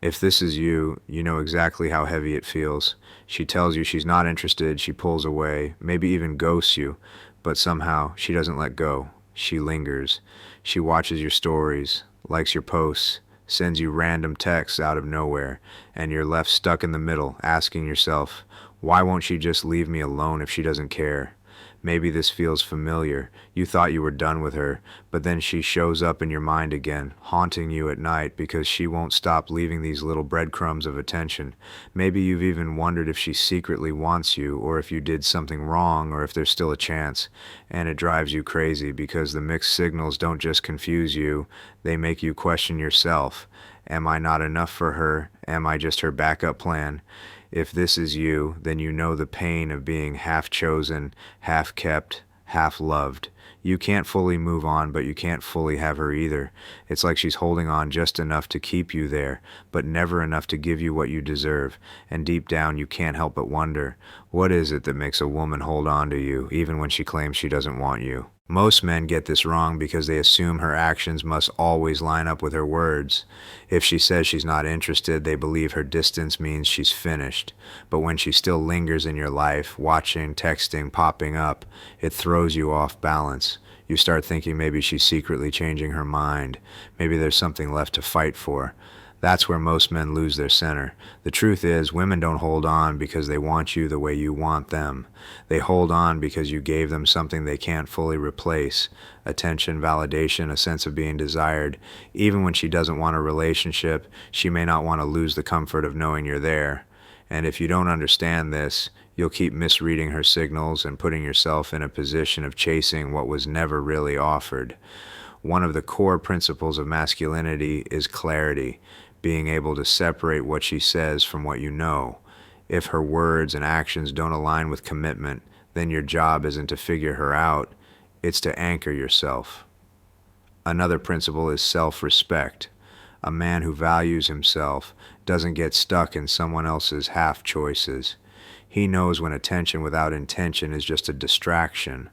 If this is you, you know exactly how heavy it feels. She tells you she's not interested, she pulls away, maybe even ghosts you, but somehow she doesn't let go. She lingers. She watches your stories, likes your posts, sends you random texts out of nowhere, and you're left stuck in the middle, asking yourself, why won't she just leave me alone if she doesn't care? Maybe this feels familiar. You thought you were done with her, but then she shows up in your mind again, haunting you at night because she won't stop leaving these little breadcrumbs of attention. Maybe you've even wondered if she secretly wants you, or if you did something wrong, or if there's still a chance. And it drives you crazy because the mixed signals don't just confuse you, they make you question yourself. Am I not enough for her? Am I just her backup plan? If this is you, then you know the pain of being half chosen, half kept, half loved. You can't fully move on, but you can't fully have her either. It's like she's holding on just enough to keep you there, but never enough to give you what you deserve. And deep down, you can't help but wonder, what is it that makes a woman hold on to you, even when she claims she doesn't want you? Most men get this wrong because they assume her actions must always line up with her words. If she says she's not interested, they believe her distance means she's finished. But when she still lingers in your life, watching, texting, popping up, it throws you off balance. You start thinking maybe she's secretly changing her mind. Maybe there's something left to fight for. That's where most men lose their center. The truth is, women don't hold on because they want you the way you want them. They hold on because you gave them something they can't fully replace. Attention, validation, a sense of being desired. Even when she doesn't want a relationship, she may not want to lose the comfort of knowing you're there. And if you don't understand this, you'll keep misreading her signals and putting yourself in a position of chasing what was never really offered. One of the core principles of masculinity is clarity, being able to separate what she says from what you know. If her words and actions don't align with commitment, then your job isn't to figure her out, it's to anchor yourself. Another principle is self-respect. A man who values himself doesn't get stuck in someone else's half choices. He knows when attention without intention is just a distraction.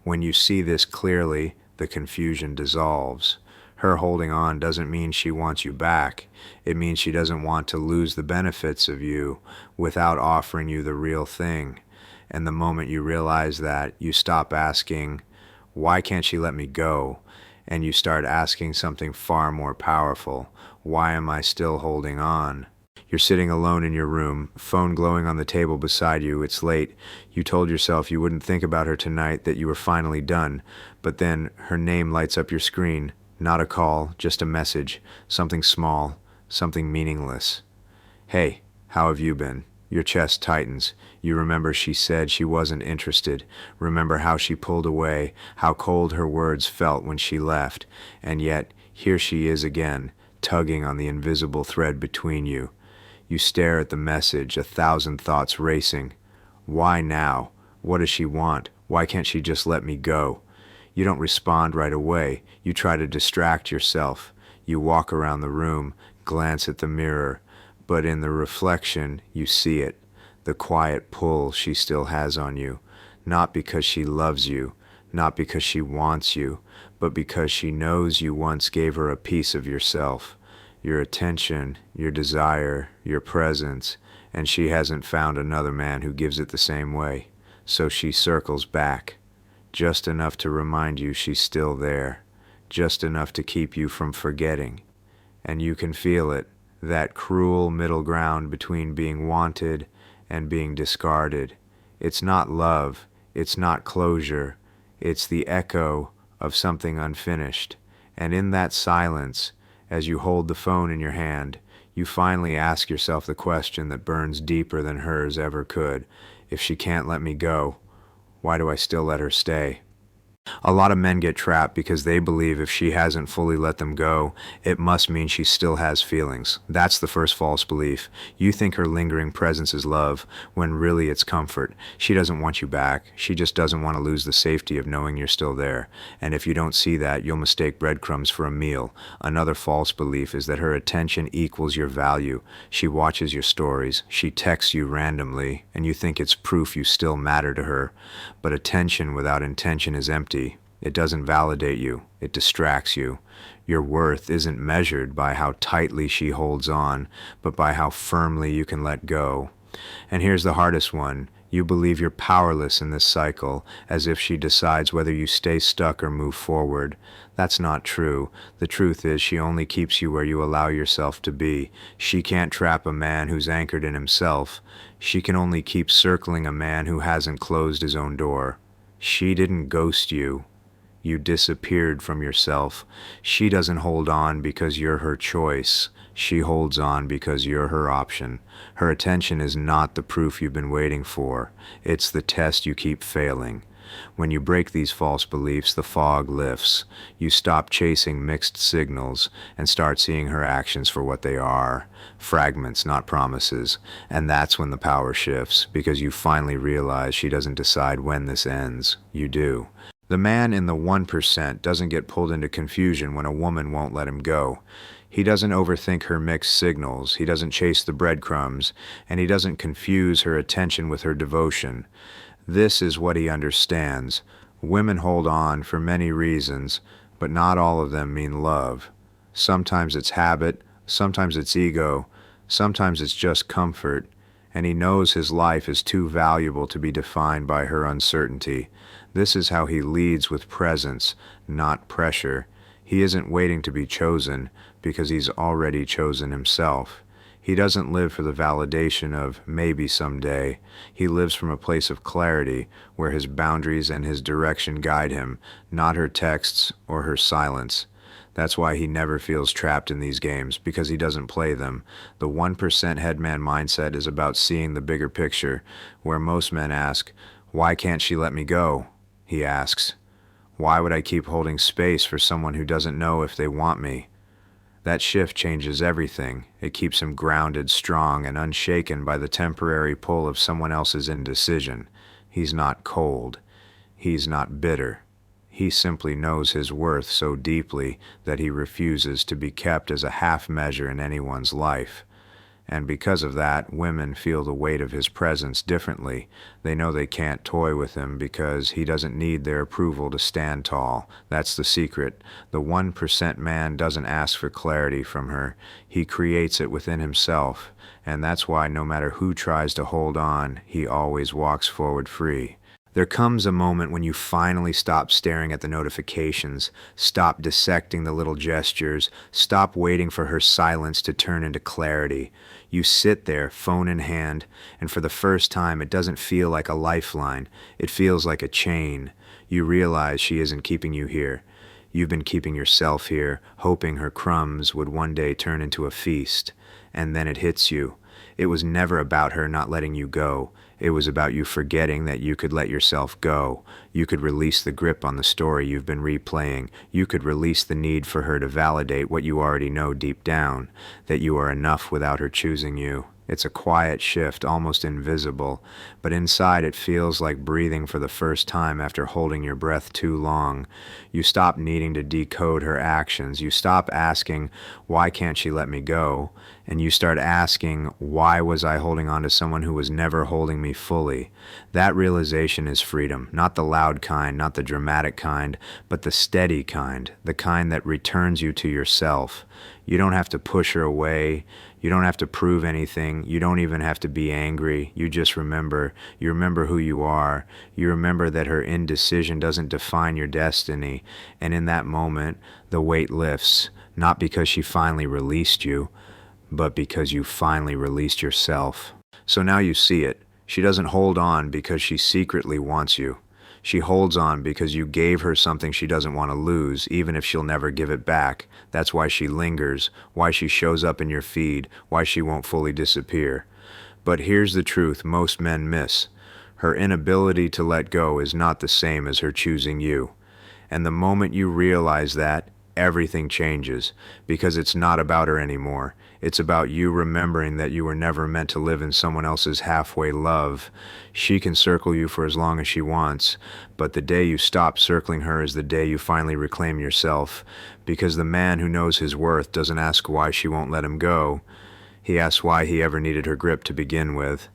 When you see this clearly, the confusion dissolves. Her holding on doesn't mean she wants you back. It means she doesn't want to lose the benefits of you without offering you the real thing. And the moment you realize that, you stop asking, why can't she let me go? And you start asking something far more powerful. Why am I still holding on? You're sitting alone in your room, phone glowing on the table beside you. It's late. You told yourself you wouldn't think about her tonight, that you were finally done. But then her name lights up your screen. Not a call, just a message. Something small, something meaningless. Hey, how have you been? Your chest tightens. You remember she said she wasn't interested. Remember how she pulled away, how cold her words felt when she left. And yet, here she is again, tugging on the invisible thread between you. You stare at the message, 1,000 thoughts racing. Why now? What does she want? Why can't she just let me go? You don't respond right away. You try to distract yourself. You walk around the room, glance at the mirror, but in the reflection, you see it, the quiet pull she still has on you, not because she loves you, not because she wants you, but because she knows you once gave her a piece of yourself, your attention, your desire, your presence, and she hasn't found another man who gives it the same way. So she circles back, just enough to remind you she's still there, just enough to keep you from forgetting. And you can feel it, that cruel middle ground between being wanted and being discarded. It's not love, it's not closure, it's the echo of something unfinished. And in that silence, as you hold the phone in your hand, you finally ask yourself the question that burns deeper than hers ever could. If she can't let me go, why do I still let her stay? A lot of men get trapped because they believe if she hasn't fully let them go, it must mean she still has feelings. That's the first false belief. You think her lingering presence is love, when really it's comfort. She doesn't want you back. She just doesn't want to lose the safety of knowing you're still there. And if you don't see that, you'll mistake breadcrumbs for a meal. Another false belief is that her attention equals your value. She watches your stories. She texts you randomly, and you think it's proof you still matter to her. But attention without intention is empty. It doesn't validate you. It distracts you. Your worth isn't measured by how tightly she holds on, but by how firmly you can let go. And here's the hardest one. You believe you're powerless in this cycle, as if she decides whether you stay stuck or move forward. That's not true. The truth is she only keeps you where you allow yourself to be. She can't trap a man who's anchored in himself. She can only keep circling a man who hasn't closed his own door. She didn't ghost you. You disappeared from yourself. She doesn't hold on because you're her choice. She holds on because you're her option. Her attention is not the proof you've been waiting for. It's the test you keep failing. When you break these false beliefs, the fog lifts. You stop chasing mixed signals and start seeing her actions for what they are. Fragments, not promises. And that's when the power shifts, because you finally realize she doesn't decide when this ends. You do. The man in the 1% doesn't get pulled into confusion when a woman won't let him go. He doesn't overthink her mixed signals, he doesn't chase the breadcrumbs, and he doesn't confuse her attention with her devotion. This is what he understands. Women hold on for many reasons, but not all of them mean love. Sometimes it's habit, sometimes it's ego, sometimes it's just comfort, and he knows his life is too valuable to be defined by her uncertainty. This is how he leads with presence, not pressure. He isn't waiting to be chosen, because he's already chosen himself. He doesn't live for the validation of maybe someday. He lives from a place of clarity, where his boundaries and his direction guide him, not her texts or her silence. That's why he never feels trapped in these games, because he doesn't play them. The 1% headman mindset is about seeing the bigger picture, where most men ask, "Why can't she let me go?" He asks, "Why would I keep holding space for someone who doesn't know if they want me?" That shift changes everything. It keeps him grounded, strong, and unshaken by the temporary pull of someone else's indecision. He's not cold. He's not bitter. He simply knows his worth so deeply that he refuses to be kept as a half measure in anyone's life. And because of that, women feel the weight of his presence differently. They know they can't toy with him because he doesn't need their approval to stand tall. That's the secret. The 1% man doesn't ask for clarity from her. He creates it within himself. And that's why no matter who tries to hold on, he always walks forward free. There comes a moment when you finally stop staring at the notifications, stop dissecting the little gestures, stop waiting for her silence to turn into clarity. You sit there, phone in hand, and for the first time it doesn't feel like a lifeline. It feels like a chain. You realize she isn't keeping you here. You've been keeping yourself here, hoping her crumbs would one day turn into a feast. And then it hits you. It was never about her not letting you go. It was about you forgetting that you could let yourself go. You could release the grip on the story you've been replaying. You could release the need for her to validate what you already know deep down, that you are enough without her choosing you. It's a quiet shift, almost invisible, but inside it feels like breathing for the first time after holding your breath too long. You stop needing to decode her actions. You stop asking, "Why can't she let me go?" And you start asking, "Why was I holding on to someone who was never holding me fully?" That realization is freedom, not the loud kind, not the dramatic kind, but the steady kind, the kind that returns you to yourself. You don't have to push her away. You don't have to prove anything. You don't even have to be angry. You just remember. You remember who you are. You remember that her indecision doesn't define your destiny. And in that moment, the weight lifts, not because she finally released you, but because you finally released yourself. So now you see it. She doesn't hold on because she secretly wants you. She holds on because you gave her something she doesn't want to lose, even if she'll never give it back. That's why she lingers, why she shows up in your feed, why she won't fully disappear. But here's the truth most men miss. Her inability to let go is not the same as her choosing you. And the moment you realize that, everything changes, because it's not about her anymore. It's about you remembering that you were never meant to live in someone else's halfway love. She can circle you for as long as she wants, but the day you stop circling her is the day you finally reclaim yourself, because the man who knows his worth doesn't ask why she won't let him go. He asks why he ever needed her grip to begin with.